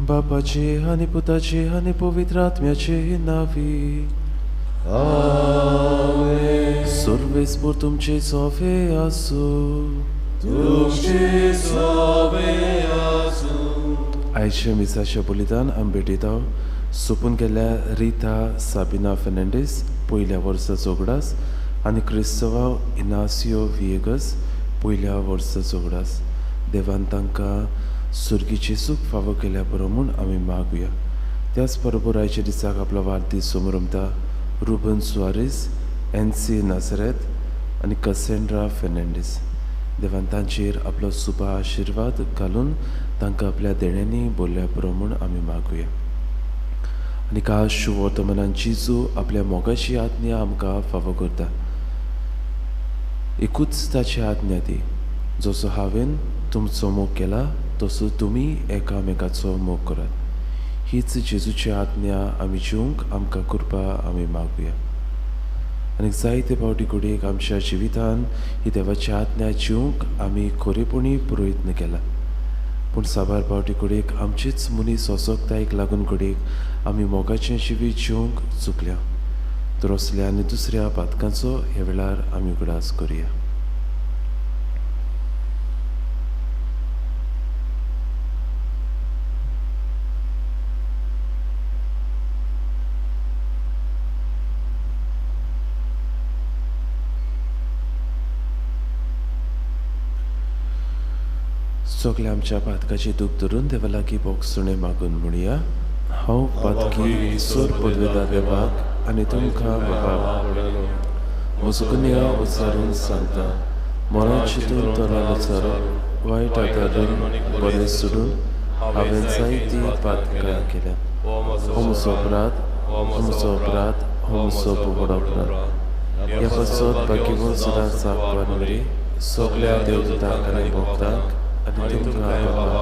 बापाचे आणि पुताचे आणि पवित्र आत्म्याचे नावी. आमेन. सर्वेस्पर तुमचे सोवे आसू. तुमचे सोवे आसूं. आयचे मिसाचे बलिदान आमी भेटयता सोपून गेल्या रिता साबिना फेर्नांडीस पयल्या वर्साचो उगडास आनी क्रिस्तोवा इनासियो विएगस पयल्या वर्साचो उगडास. देवान तांकां सुर्गीचे सूख फावो केल्या बरो म्हूण आमी मागुया. त्याच बरोबर आयच्या दिसाक आपलो वाडदीस समोरमता रुबन सुआरीस, एनसी नासरेत आनी कसेंड्रा फेर्नांडीस. देवान तांचेर आपलो सुपा आशिर्वाद घालून तांकां आपल्या देण्यांनी बोल्ल्या बरो म्हूण आमी मागुया. आनी काळ शुभ वर्तमानान जिजू आपल्या मोगाची आज्ञा आमकां फावो करता. एकूच ताची आज्ञा ती, जसो हांवें तुमचो मोग केला तसो तुमी एकामेकाचो मोग करात. हीच जेजूची आज्ञा आमी जिवंक आमकां करपा आमी मागुया. आनी जायते फावटी घडयेक आमच्या जिवितान ही देवाची आज्ञा जिवंक आमी खरेपणी प्रयत्न केला. पूण साबार फावटी घडयेक आमचीच मनीस सोंसोकतायेक लागून घडयेक आमी मोगाचें जिवीत जिवंक चुकल्या. तर असल्या आनी दुसऱ्या पातकांचो ह्या वेळार आमी उगडास करुया. सगल्या आमच्या पातकाची दूख धरून देवा लागीं बोगसुणें मागून म्हणुया. हांव पातकी सोर पदवेदार देवाक आनी तुमकां बाबा म्हजो कन्या उचारून सांगता, मनात चिंतून तोरान उचारप, वायट आदारून बरें सोडून हांवें जायती पातकां केल्या. हो म्हजो अपराध, हो म्हजो अपराध, हो म्हजो व्हड अपराध. ह्या पासत बाकीवून सुद्दां सांगपान मेरी सगल्या देवदूतांक आनी भक्तांक आनी तुमकां बाबा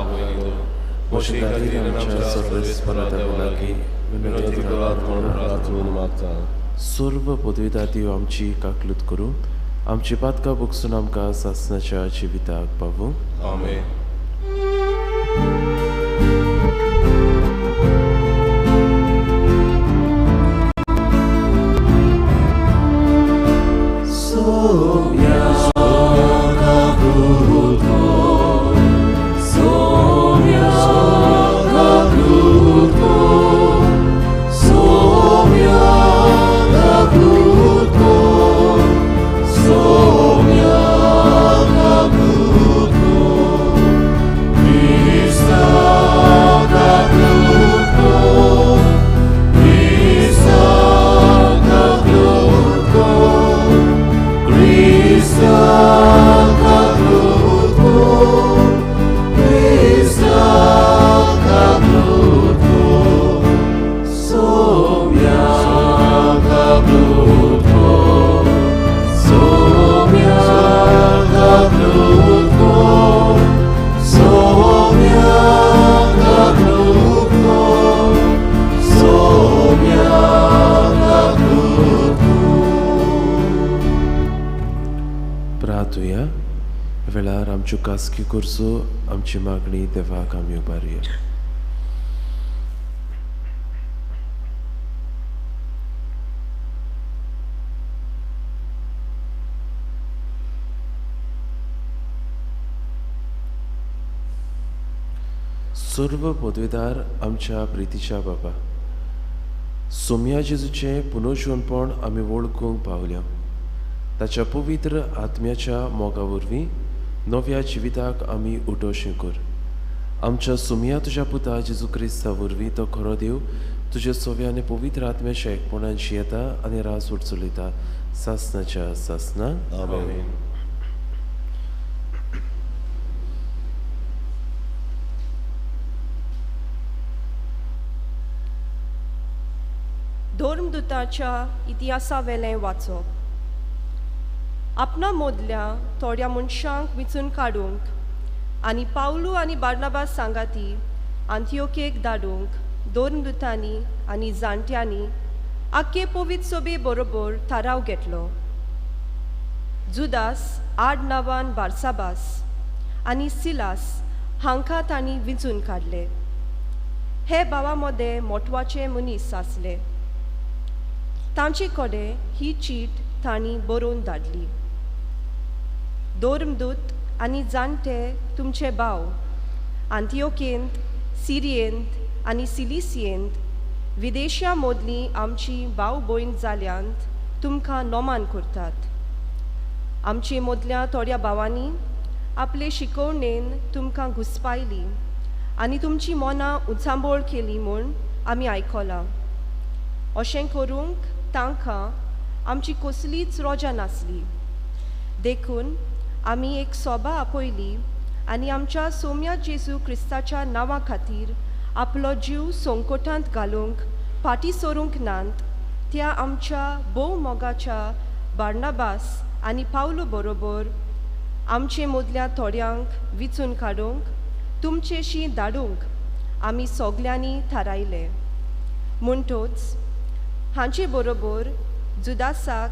म्हज्या खातीर आमच्या सर्वेस्परा देवा लागीं विनंती मागता. सर्व पदवीदार देव आमची काकलूत करूं, आमची पातकां भोगसून आमकां सासणाच्या जिविताक पावूं. आमेन. प्रार्थुया. वेळार आमच्यो कासकी करचो आमची मागणी देवाक आमी उबारुया. सर्व पदवीदार आमच्या प्रितीच्या बाबा, सोम्या जेजूचें पुनर्जीवनपण आमी वळखूंक पावल्या. ताच्या पवित्र आत्म्याच्या मोगा वरवीं नव्या जिविताक आमी उटोवचें कर. आमच्या सोम्या तुज्या पुता जेजू क्रिस्ता वरवीं तो खरो देव तुजे सोव्या आनी पवित्र आत्म्याच्या एकपणान जियेता आनी रास उडचलयता सासणाच्या सासणाक. आमेन. धर्मदुताच्या इतिहासावेलें वाचप. आपणा मोदल्या थोड्या मनशांक विचून काडूंक आनी पावलू आनी बार्नाबास सांगाती आंतियोकेक धाडूंक धर्मदुतांनी आनी जाणट्यांनी आख्खे पवित्र सोबे बरोबर थाराव घेतलो. जुदास आड नांवान बारसाबास आनी सिलास हांकां तांणी विचून काडले. हे भावामध्ये म्हत्वाचे मनीस आसले. तांचे कडेन ही चीट तांणी बरोवन धाडली. धर्मदूत आनी जाणटे तुमचे भाव अंतियोकेंत, सिरियेंत आनी सिलिसियेंत विदेशां मोदली आमची भाव भयण जाल्यांत तुमकां नोमान करतात. आमचे मोदल्या थोड्या भावांनी आपले शिकवणेन तुमकां घुस्पायली आनी तुमची मनां उचांबोळ केली म्हूण आमी आयकलां. अशें करूंक तांकां आमची कसलीच रोजा नासली. देखून आमी एक सभा आपयली आनी आमच्या सोम्या जेजू क्रिस्ताच्या नांवा खातीर आपलो जीव संकटांत घालूंक फाटीं सरूंक नात त्या आमच्या भोव मोगाच्या बार्नाबास आनी पावलो बरोबर आमचे मोदल्या थोड्यांक विचून काडूंक तुमचेशी धाडूंक आमी सगल्यांनी थारायले. म्हणटच हांचे बरोबर जुदासाक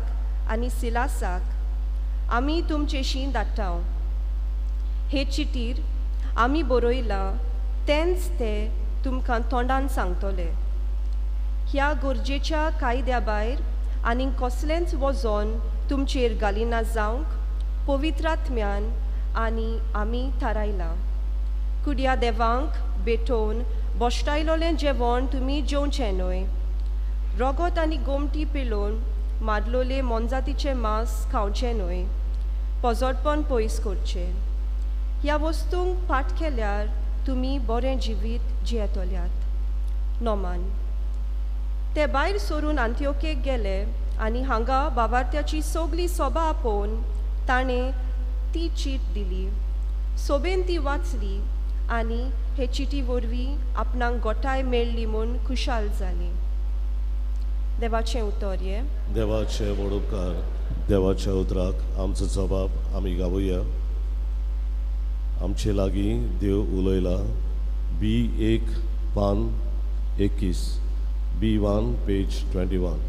आनी सिलासाक आमी तुमचेशी धाडटा. हे चिटीर आमी बरयलां तेंच ते तुमकां तोंडान सांगतले. ह्या गरजेच्या कायद्या भायर आनीक कसलेंच वजन तुमचेर घालिना जावंक पवित्रात्म्यान आनी आमी थारायलां. कुड्या देवांक भेटोवन बोश्टायलोलें जेवण तुमी जेवचें न्हय. रगत आनी गोमटी पिलोवन मारलोले मोनजातीचें मांस खावचें न्हय. पोजोडपण पयस करचें. ह्या वस्तूंक पाठ केल्यार तुमी बरें जिवीत जियेतल्यात. नोमान. ते भायर सरून अंत्योकेक गेले आनी हांगा भावार्थ्याची सगली सभा आपोवन ताणें ती चीट दिली. सोबेन ती वाचली आनी हे चिटी वरवीं आपणाक गोठाय मेळ्ळी म्हूण खुशाल जाली. देवाचें उतर हे. देवाचे व्हड उपकार. देवाच्या उतराक आमचो जबाब आमी गावुया. आमचे लागीं देव उलयला. B1 पान 21 B1 पेज 21.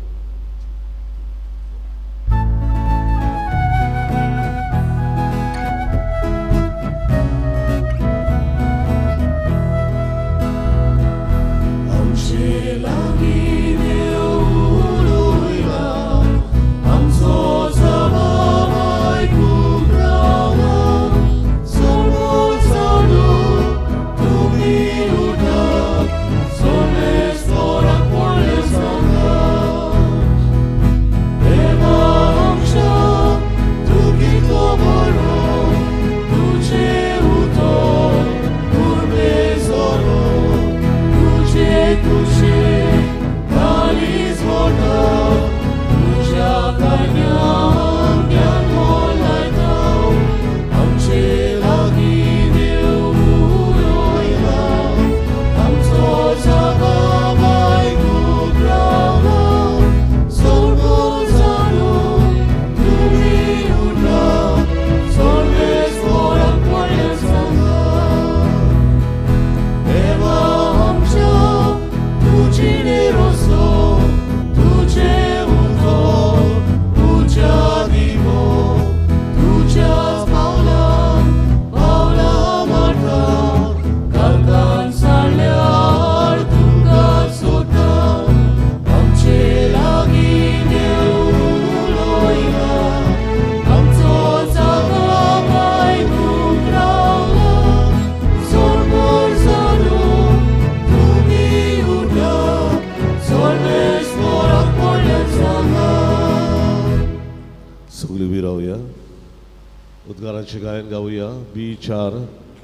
उद्गारांचे गायन गावुया. B4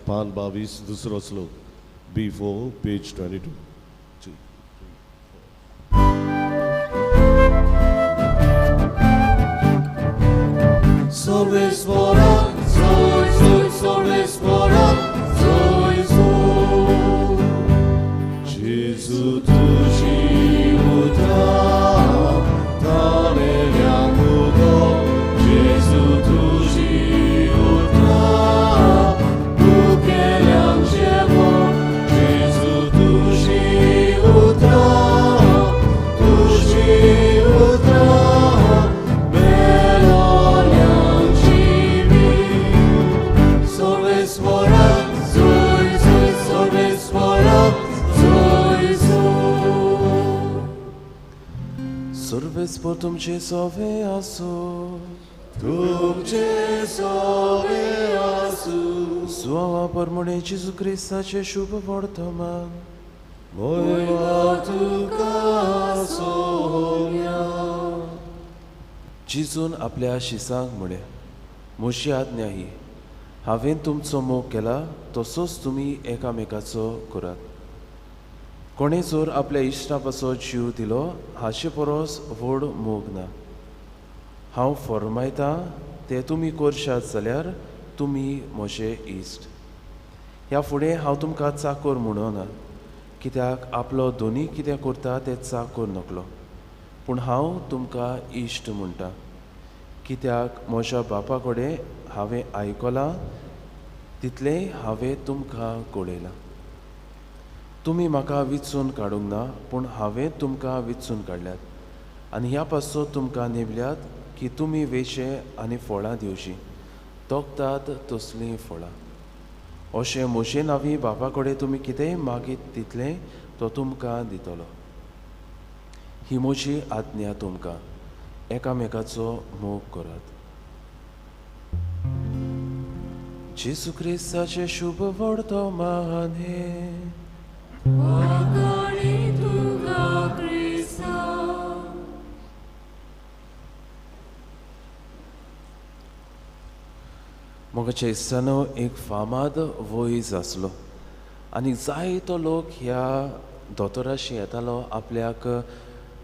पान 22 दुसरो श्लोक. B4 page 22. Sol espora, sol espora, sol sol. Gesù tu ci utra, tale liangugo. Gesù tu ci utra, buche liangevo. Gesù tu ci utra, tu ci utra. Sol espora. VSEPR तुमचे सोवे आसो तुमचे सोवे आसू सुवावा परमणे जेजू क्रिस्ताचे शुभ वर्तमान मोयवा तुका सोम्या जेजून आपल्या शिसांक म्हणे म्हजी आज्ञा ही हांवें तुमचो मोग केला तसोच तुमी एकामेकाचो करात कोणें जर आपल्या इश्टा पासो जीव दिलो हाचे परस व्हड मोग ना हांव फरमायतां ते तुमी करशात जाल्यार तुमी म्हजे इश्ट ह्या फुडें हांव तुमकां चाकर म्हणना कित्याक आपलो दोनी कितें करता तें चाकर नकलो पूण हांव तुमकां इश्ट म्हणटा कित्याक म्हज्या बापा कडेन हांवें आयकलां तितलें हांवें तुमकां कळयलां तुमी म्हाका विचून काडूंक ना पूण हांवें तुमकां विचून काडल्यात आनी ह्या पासो तुमकां नेमल्यात की तुमी वेचे आनी फळां दिवची तोखतात तसलीं फळां अशें म्हजे नांवी बापा कडेन तुमी कितेंय मागीत तितलें तो तुमकां दितलो ही म्हजी आज्ञा तुमकां एकामेकाचो मोग करात जेजू क्रिस्ताचे शुभ वर्तमान हे मोगाच्या इस्तानो एक फामाद वॉयस आसलो आनी जायतो लोक ह्या दोतोराशी येतालो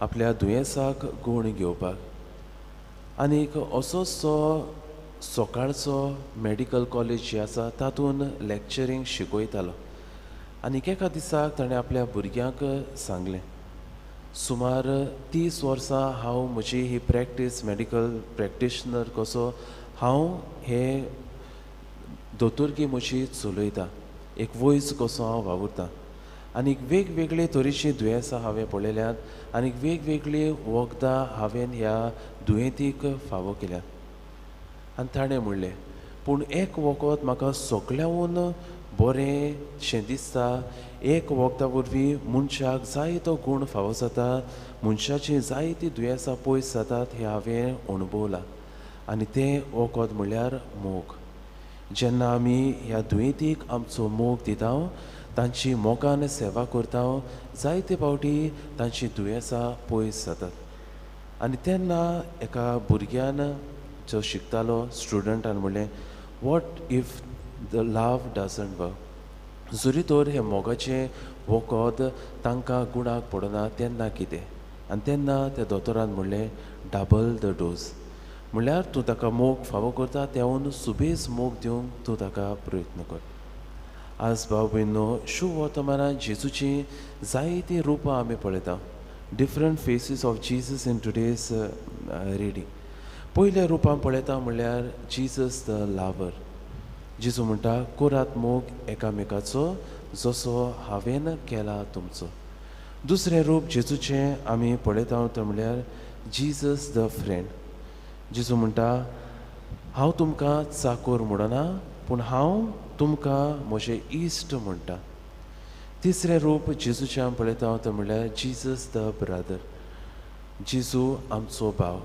आपल्या दुयेंसाक गूण घेवपाक आनीक असोचो सकाळचो मेडिकल कॉलेज जे आसा तातूंत लॅक्चरींग शिकयतालो आनीक एका दिसाक ताणें आपल्या भुरग्यांक सांगलें सुमार 30 वर्सां हांव म्हजी ही प्रॅक्टीस मेडिकल प्रॅक्टिशनर कसो हांव हे दोतोरकी म्हजी चलयता एक वॉयस कसो हांव वावुरतां आनीक वेगवेगळे तरेची दुयेंसां हांवें पळयल्यात आनीक वेगवेगळी वखदां हांवें ह्या दुयेंतीक फावो केल्यात आनी ताणें म्हणलें पूण एक वखद म्हाका सगळ्याहून बरेंशें दिसता एक वखदा वरवीं मनशाक जायतो गूण फावो जाता मनशाची जायतीं दुयेंसां पयस जातात हें हांवें अणभवलां आनी तें वखद म्हणल्यार मोग जेन्ना आमी ह्या दुयेंतीक आमचो मोग दिता तांची मोगान सेवा करता जायते फावटी तांची दुयेंसां पयस जातात आनी तेन्ना एका भुरग्यान जो शिकतालो स्टुडंटान म्हणलें what if the love doesn't work जरी तर हे मोगाचें वखद तांकां गुणाक पडना तेन्ना कितें आनी तेन्ना त्या दोतोरान म्हणलें डबल द डोज म्हणल्यार तूं ताका मोग फावो करता तेवून सुबेज मोग दिवंक तूं ताका प्रयत्न कर आज भाव भयणो शुभ वर्तमानांत जेजूची जायतीं रुपां आमी पळयता different faces of Jesus in today's reading पयल्या रुपान पळयता म्हणल्यार जीसस द लावर जेजू म्हणटा करात मोग एकामेकाचो जसो हांवें केला तुमचो दुसरें रूप जेजूचें आमी पळयता तें म्हणल्यार जीसस द फ्रेंड जेजू म्हणटा हांव तुमकां चाकर म्हणना पूण हांव तुमकां म्हजें इश्ट म्हणटा तिसरें रूप जेजूचें पळयता तें म्हणल्यार जीसस द ब्रदर जेजू आमचो भाव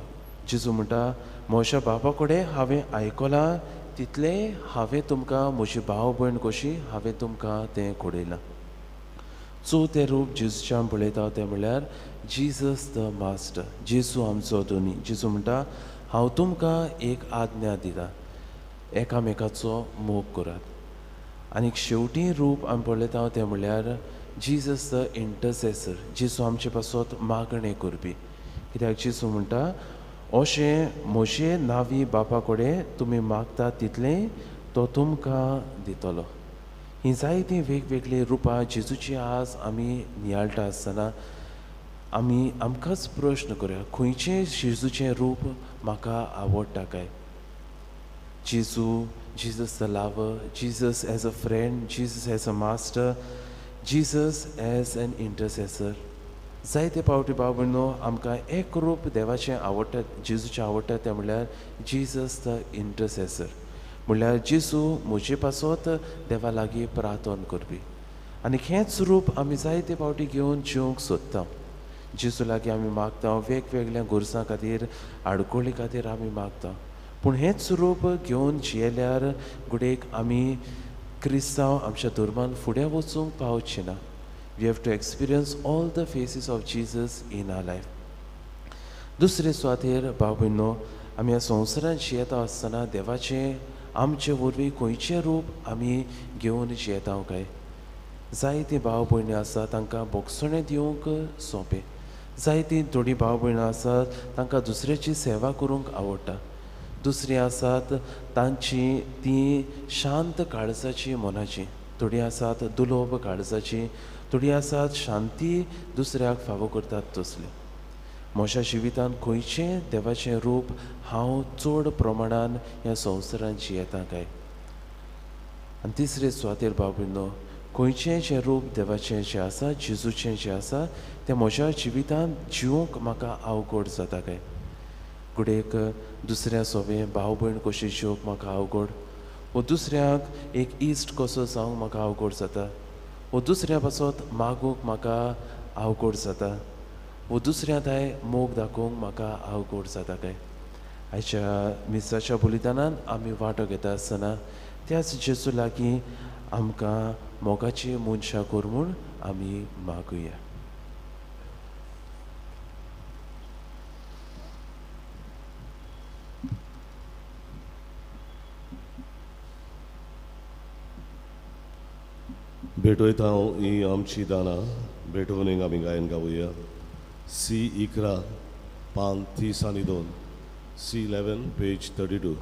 जेजू म्हणटा म्हज्या बापा कडेन हांवें आयकलां तितलें हांवें तुमकां म्हजी भाव भयण कशी हांवें तुमकां तें कळयलां चवथें रूप जेजूचें पळयता तें म्हणल्यार जीसस द मास्टर जेजू आमचो धोनी जेजू म्हणटा हांव तुमकां एक आज्ञा दितां एकामेकाचो मोग करात आनीक शेवटी रूप आमी पळयता तें म्हणल्यार जीसस द इंटरसेसर जेजू आमचे पासत मागणें करपी कित्याक जेजू म्हणटा अशें म्हजे नांवी बापा कडेन तुमी मागतात तितलें तो तुमकां दितलो हीं जायतीं वेगवेगळीं रुपां जेजूची आज आमी नियाळटा आसतना आमी आमकांच प्रश्न करुया खंयचें जेजूचें रूप म्हाका आवडटा काय जेजू Jesus the lover Jesus as a friend Jesus as a master Jesus as an intercessor जायते पावटी बाबूनो आमकां एक रूप देवाचें आवडटा जेजूचें आवडटा तें म्हणल्यार जीसस द इंटरसेसर म्हणल्यार जेजू म्हजे पासत देवा लागीं प्रार्थना करपी आनी हेंच रूप आमी जायते पावटी घेवन जिवंक सोदता जेजू लागीं आमी मागता वेगवेगळ्या गुरसां खातीर आडकोळी खातीर आमी मागता पूण हेंच रूप घेवन जियेल्यार गुडेक आमी क्रिस्तांव आमच्या धर्मान फुडें वचूंक पावची ना we have to experience all the phases of Jesus in our life दुसरे सुवातेर भाव भयणो आमी ह्या संवसारांत जियेता आसतना देवाचें आमचे वरवीं खंयचें रूप आमी घेवन जियेता काय जायतीं भाव भयणी आसा तांकां बोगसणें दिवंक सोंपें जायतीं थोडीं भाव भयणां आसात तांकां दुसऱ्याची सेवा करूंक आवडटा दुसरीं आसात तांची ती शांत काळजाची मनाची थोडीं आसात दुलोभ काळजाची थोडीं आसात शांती दुसऱ्याक फावो करतात तसली म्हज्या जिवितांत खंयचें देवाचें रूप हांव चड प्रमाणान ह्या संवसारांत जियेता काय आनी तिसरे सुवातेर भाव भयणो खंयचें जें रूप देवाचें जें आसा जेजूचें जें आसा तें म्हज्या जिवितांत जिवंक म्हाका अवघड जाता काय गुडेक दुसऱ्या सोबें भाव भयण कशी जिवंक म्हाका अवघड वो दुसऱ्याक एक इश्ट कसो जावंक म्हाका अवघड जाता वो दुसऱ्या पासत मागूंक म्हाका अवघड जाता वो दुसऱ्या थंय मोग दाखोवंक म्हाका अवघड जाता काय आयच्या मिसाच्या बलिदानांत आमी वांटो घेता आसतना त्याच जेजू लागीं आमकां मोगाची मनशां कर म्हूण आमी मागुया भेटोयता हांव ही आमची दानां भेटोवनीक आमी गायन गावुया C11 पान 32 C11 पेज 32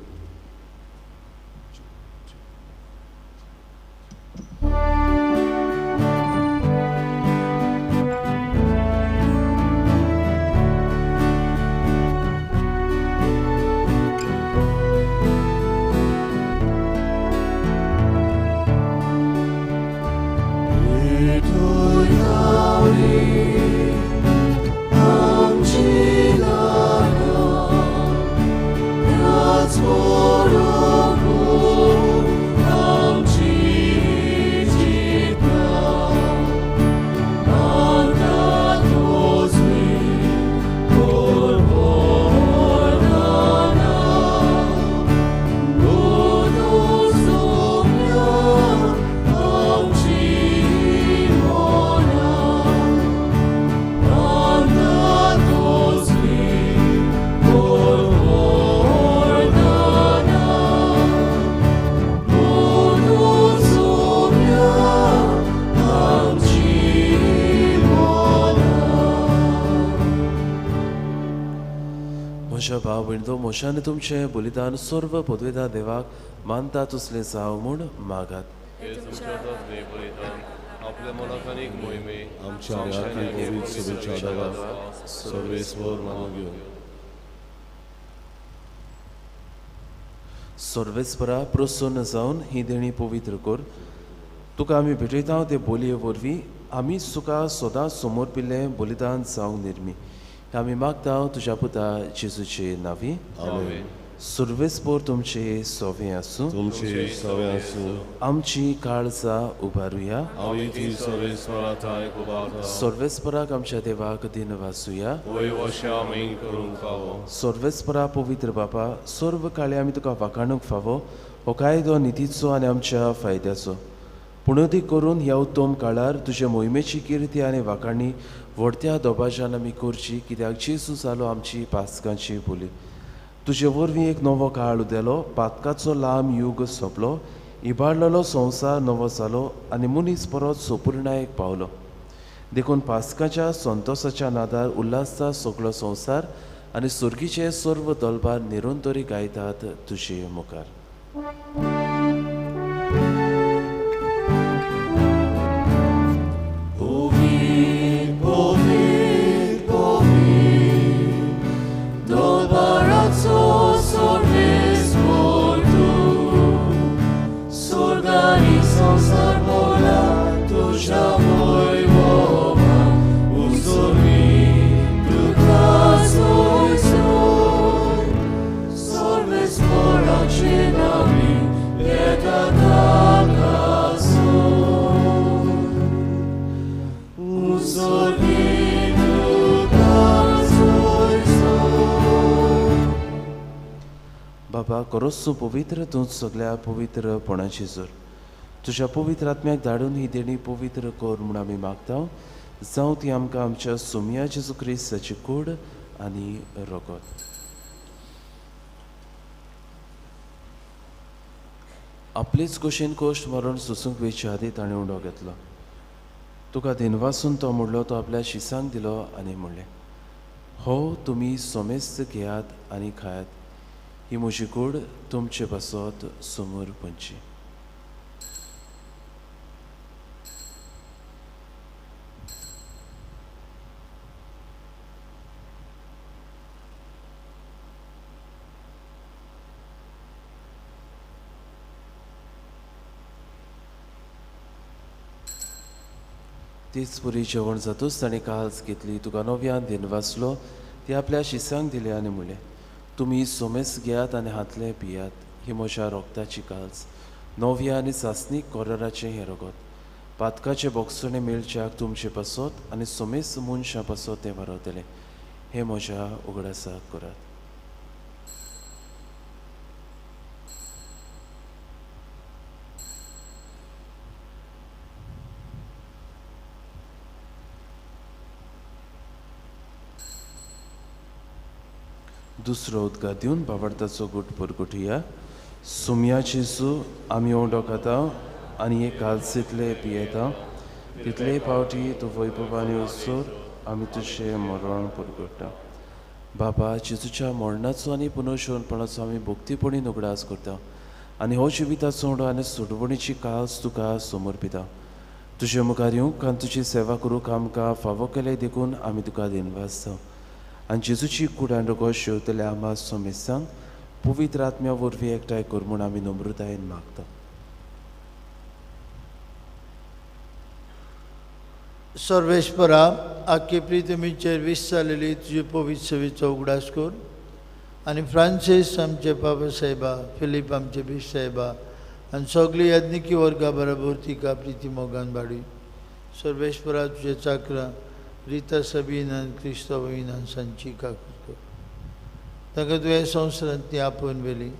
म्हज्या भाव भयणो मोशान तुमचें बलिदान सर्व पदवेदार देवाक मानता तसलें जावं म्हूण मागात आपल्या मनाक आनीक मोहिमे आमच्या आनी पवित्र सभेच्या देवा सर्वेस्वर मानून घेवन सर्वेस्परा प्रसन्न जावन ही देणी पवित्र कर तुका आमी भेटयता ते बोलये वरवीं आमी सुका सदांच समर्पिल्लें बलिदान जावंक निर्मी आमी मागता तुज्या पुता जेजूचे नांवी आमेन सर्वेस्पोर तुमचे सोवें आसूं तुमचे सवे आसूं आमची काळजां उबारुया आमी ती सर्वेस्वराताय उबारता सर्वेस्पराक आमच्या देवाक दिन वाचुया वय वर्षा आमी करूंक फावो सर्वेस्परा पवित्र बापा सर्व काळी आमी तुका वाखाणूंक फावो हो कायदो नितीचो आनी आमच्या फायद्याचो पुणोदी करून ह्या उत्तम काळार तुजे मोहिमेची किर्ती आनी वाखाणी व्हडत्या दोबाज्यान आमी करची कित्याक जेजू जालो आमची पासकांची बोली तुजे वरवीं एक नवो काळ उदेलो पातकाचो लांब युग सोंपलो इबाडलेलो संवसार नवो जालो आनी मनीस परत सोपुर्णायेक पावलो देखून पासकाच्या संतोसाच्या नादार उल्हासता सगळो संवसार आनी सुर्गीचे सर्व दलबार निरंतरी गायतात तुजे मुखार Sorrido बाबा कोरोसू पवित्र तूं सगळ्या पवित्रपणाची जोर तुज्या पवित्र आत्म्याक धाडून ही देणी पवित्र कर म्हूण आमी मागता जावं ती आमकां आमच्या सोम्या जेजू क्रिस्ताची कूड आनी रगत. आपलीच कुशीन कोश्ट मारून सुसूंक वेचे आदी ताणें उंडो घेतलो. तुका दिनवासून तो म्हणलो तो आपल्या शिसांक दिलो आनी म्हणलें, हो तुमी सोमेस्त घेयात आनी खायात, ही म्हजी कूड तुमचे पासत समोर पंची. तीच पुरी जेवण जातूच ताणें काल्स घेतली, तुका नव्यान दिनवासलो ती आपल्या शिसांक दिले आनी म्हणलें, तुमी सोमेस घेयात आनी हातले पियात, ही म्हज्या रोगताची काल्स नव्या आनी सासणीक कोराराचें हें रगत. पातकाचे बोगसणे मेळच्याक तुमचे पासत आनी सोमेस मनशां पासत तें वारवतलें, हें म्हज्या उगडासाक करात. दुसरो उदका दिवन बावडताचो गूट परगुटुया. सुमयाची सू आमी ओंडो खाता आनी एक काल्सीतले पियेता, तितले पावटी तूं वैभवानी वचून आमी तुजें मरण परगुट्टा. बाबा जेजूच्या मरणाचो आनी पुनर्शोनपणाचो आमी भक्तीपणीन उगडास करता आनी हो जिविताचो ओंडो आनी सोडवणीची काल्स तुका समर्पिता. तुजे मुखार येवंक आनी तुजी सेवा करूंक आमकां फावो केले देखून आमी तुका दिनवासता आनी जेजूची कुडान रगत शेवतले आमा सोमेसांक पवित्र आत्म्या वरवीं एकठांय कर म्हूण आमी नम्रतायेन मागता. सर्वेश्वरा, आख्खे प्रितमीचेर वीस जालेली तुजे पवित्र सेवेचो उगडास कर आनी फ्रांसीस आमचे बाबा साहेबा, फिलीप आमचे बीश साहेबा आनी सगळी यज्ञिकी वर्गा बरोबर तिका प्रिती मोगान वाडय. सर्वेश्वरा, तुजे चाकरां रिता सबीन आनी क्रिस्तोवीन आनी सांची काकूर कर. ताका तुवें संवसारांत आपोवन व्हेली.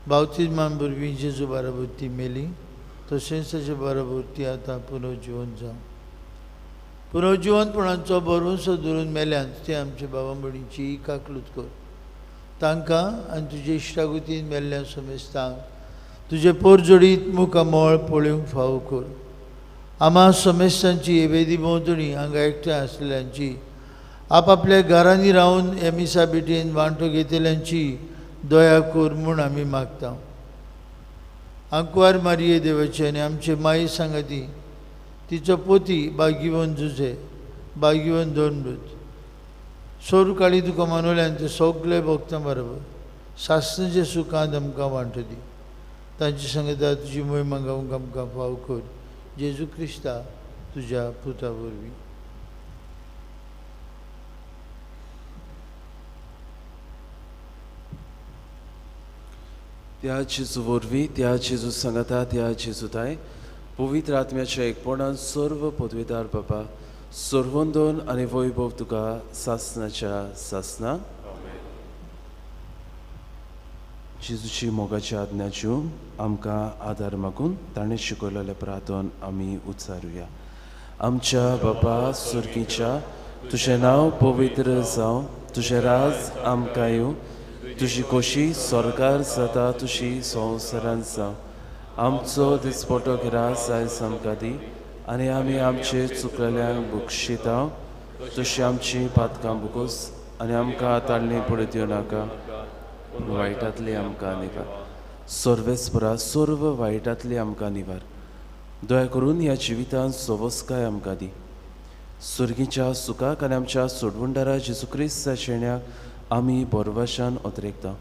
बावतिजमान वरवीं जेजू बरोबर ती मेली, तशेंच ताचे बरोबर ती आतां पुनर्जिवंत जावं. पुनर्जिवंतपणाचो भरवंसो धरून मेल्यांत ते आमच्या भावा भयणीची काकलूत कर. तांकां आनी तुजे इश्टागुतीन मेल्ल्या समेस्तांक तुजे पोरजोडीत मुखामोळ पळोवंक फावो कर. आमा समेस्तांची वेदी भोंवतणी हांगा एकठांय आसलेल्यांची, आपआपल्या घरांनी रावन ह्या मिसा बेटीन वांटो घेतल्यांची दया कर म्हूण आमी मागता. आंकवार मारये देवाचे आनी आमचे माई सांगाती, तिचो पोती भाग्यवन जुजे, भाग्यवन दोनडूत सोर काळी तुका मानवल्यान ते सगळे भक्तां बरोबर सासणाच्या सुखांत आमकां वांटो दी. तांची सांगता तुजी मोहीम गावंक आमकां फाव कर. जेजू क्रिस्ता तुज्या पुता वरवीं. त्या जेजू वरवीं, त्या जेजू सांगता, त्या जेजूताय पवित्र आत्म्याच्या एकपणान सर्व पदवीदार बाबा सर्वंदोन आनी वैभव तुका सासणाच्या सासना. जेजूची मोगाची आज्ञा जेवन आमकां आदार मागून ताणें शिकयलेले प्रार्थन आमी उच्चारुया. आमच्या बाबा सुर्गीच्या, तुजें नांव पवित्र जावं, तुजें राज आमकां येवं, तुजी खोशी स्वर्गार जाता तुजी संवसारांत जावं. आमचो दिसपटो गिरास आयज आमकां दी आनी आमी आमचे चुकलेल्यांक बक्षिता, तशी आमची पातकां बुकोस आनी आमकां आताळणी पडत येवं नाका, वायटांतली आमकां निवार. सर्वेस्परा, सर्व वायटांतली आमकां निवार. दया करून ह्या जिवितांत सवस्काय आमकां दी. सुर्गीच्या सुखाक आनी आमच्या सोडवणदारा जेजू क्रिस्ता शेण्याक आमी बोरवाशान ओतरेकता.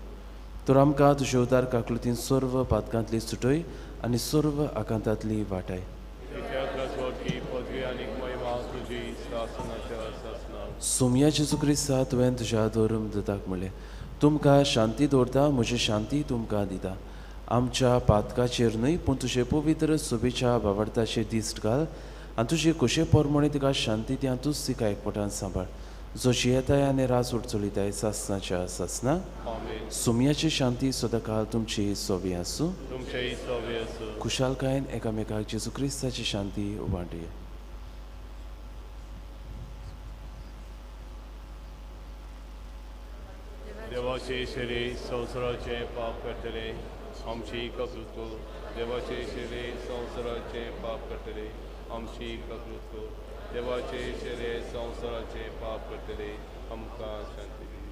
तर आमकां तुजे उदार काकलुतीन सर्व पातकांतली सुटय आनी सर्व आकांतांतली वाटाय. सोम्या जेजू क्रिस्ता तुवें तुज्या धर्म दुताक म्हणलें, तुमकां शांती दवरता, म्हजी शांती तुमकां दिता. आमच्या पातकाचेर न्हय पूण तुजे पवित्र सोबीच्या बावडताचेर दिश्ट घाल आनी तुजे कशे पोरमणे तिका शांती दिया, तूंच तिका एकवटान सांबाळ. जो जियेताय आनी रास उडचुलिताय सासनाच्या सासना आमीन. सुमयाची शांती सदाकाळ तुमची सोबी आसूं तुमचेही सोबे असो. खुशालकायेन एकामेकाक जेजू क्रिस्ताची शांती वांटुया. देवाचे शेरे संवसाराचे पाप करतले आमची ककृत कर. देवाचे शेरे संवसाराचे पाप करतले आमची ककृत कर. देवाचे शेरे संवसाराचे पाप करतले आमकां शांती दी.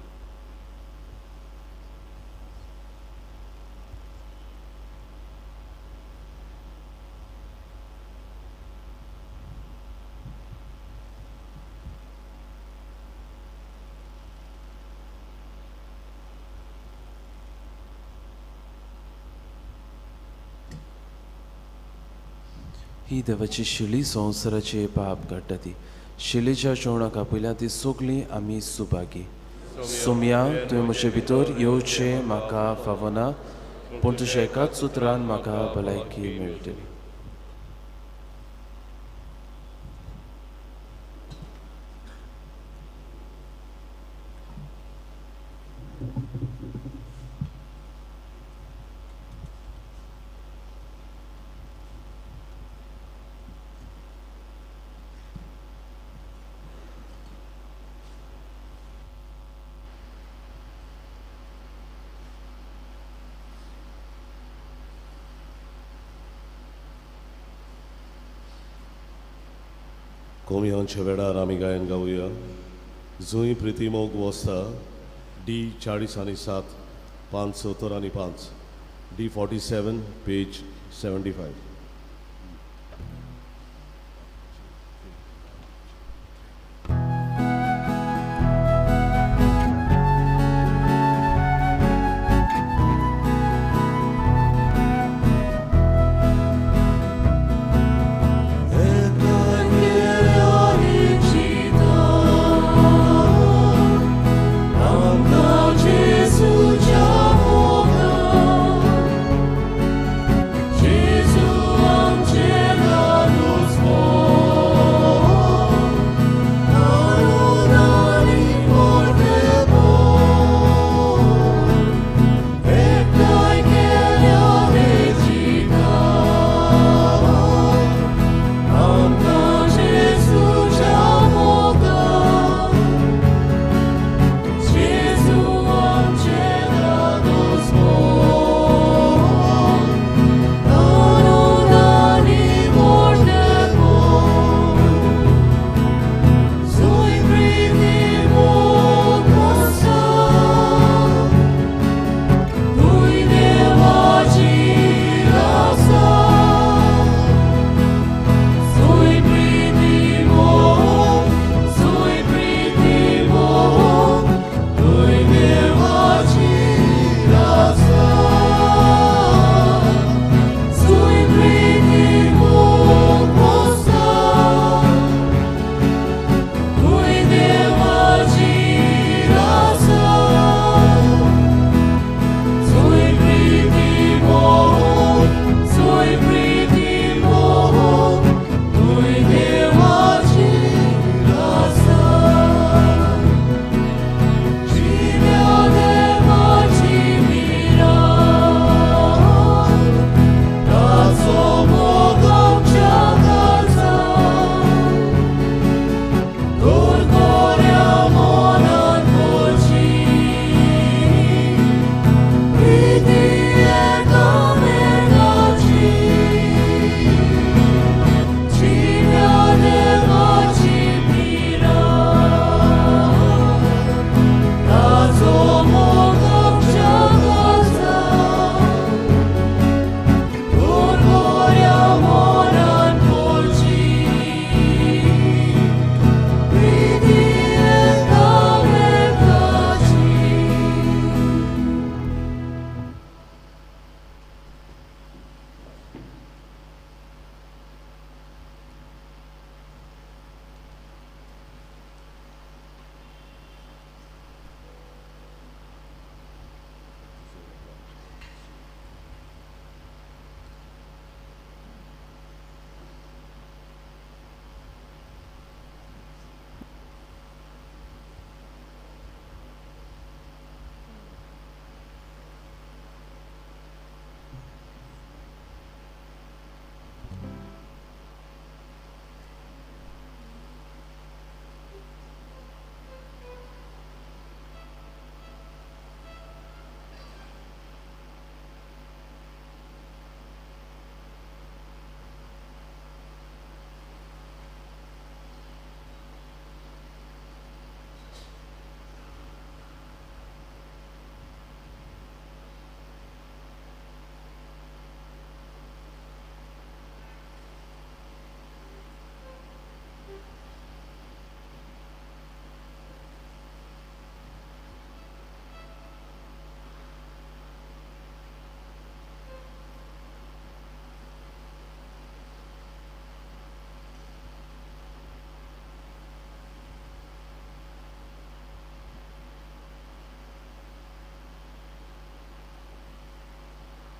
ही देवाची शिली संवसाराचे पाप काडटा ती. शिलेच्या जेवणाक आपयल्या ती सोगली आमी सुभागी. सुमया तुवें म्हजे भितर येवचे म्हाका फावना पूण तुज्या एकाच सुत्रान म्हाका भलायकी मेळटली. कोमयांच्या वेळार आमी गायन गावुया. जुंय प्रिती मोग वस्ता D40 575 D47 पेज 75. Jesus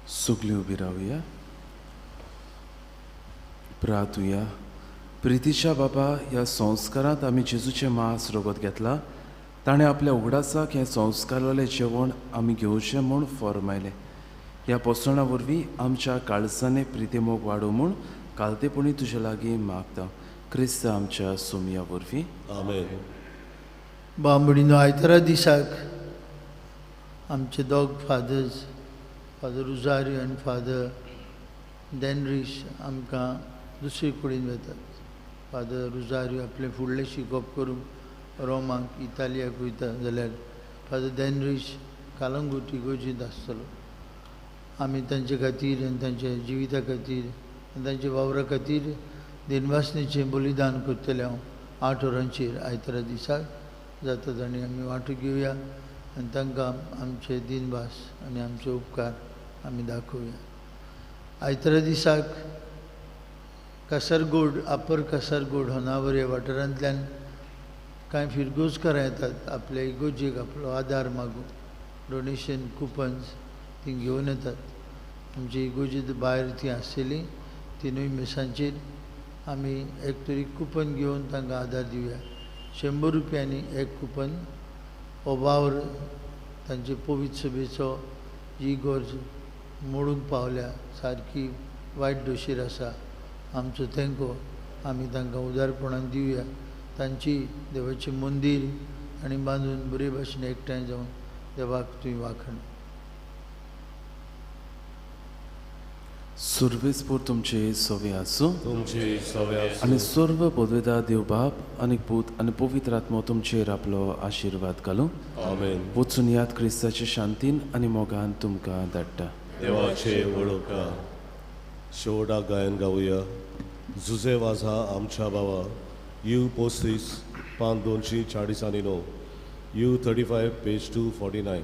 सुगली उभी राहूया. प्रार्थूया. प्रितीच्या बाबा, ह्या संस्कारांत आमी जेजूचें मांस रोगत घेतला. ताणें आपल्या उगडासाक हें संस्कारवालें जेवण आमी घेवचें म्हूण फॉर्मायलें. ह्या पोसणा वरवीं आमच्या काळजांनी प्रिती मोग वाडूं म्हूण कालतेपणी तुजे लागीं मागता. क्रिस्त आमच्या सुमया वरवीं. आमेन. बांबडीनो आयतारा दिसाक आमचे दोग फादर्स, फादर रुजारी आनी फादर डेनरीश आमकां दुसरे कडेन वेतात. फादर रुजारी आपलें फुडलें शिकोवप करून रोमाक इतालियाक वयता जाल्यार फादर डेनरीश कालंगूट इगोर्जींत आसतलो. आमी तांचे खातीर आनी तांच्या जिविता खातीर आनी तांच्या वावरा खातीर दिनवासनेचें बलिदान करतले हांव 8 वरांचेर आयतारा दिसाक जाता आनी आमी वांटो घेवया आनी तांकां आमचे दिनवास आनी आमचे उपकार आमी दाखोवया. आयतारा दिसाक कासारगोड, अपर कासारगोड होनावरे वाठारांतल्यान कांय फिरगोजकारां येतात आपल्या इगोजेक आपलो आदार मागूंक. डोनेशन कुपन्स ती घेवन येतात. आमची इगोजी भायर ती आसतली 3 मेसांचेर आमी एक तरी कुपन घेवन तांकां आदार दिवया. 100 रुपयांनी एक कुपन. हो वावर तांचे पवित्र सभेचो जी इगोर्ज मोडूंक पावल्या, सारकी वायट दोशीर आसा. आमचो तेंको आमी तांकां उदारपणान दिवया. तांची देवाचें मंदीर आनी बांदून बरे भाशेन एकठांय जावन देवाक तुवें वाखण. सुरवेस्पूर तुमचे सवे आसूं. तुमचे सवे आनी सर्व पदवेदार देव बाप आनी पूत आनी पवित्र आत्मो तुमचेर आपलो आशिर्वाद घालूं. आमेन. वचून याद क्रिस्ताचे शांतीन आनी मोगान तुमकां धाडटा. देवाचे वळोवकार. शेवटाक गायन गावया. जुजे वाजा आमच्या बाबा. यू पोस्तीस 5 240 9. You 35 page 249.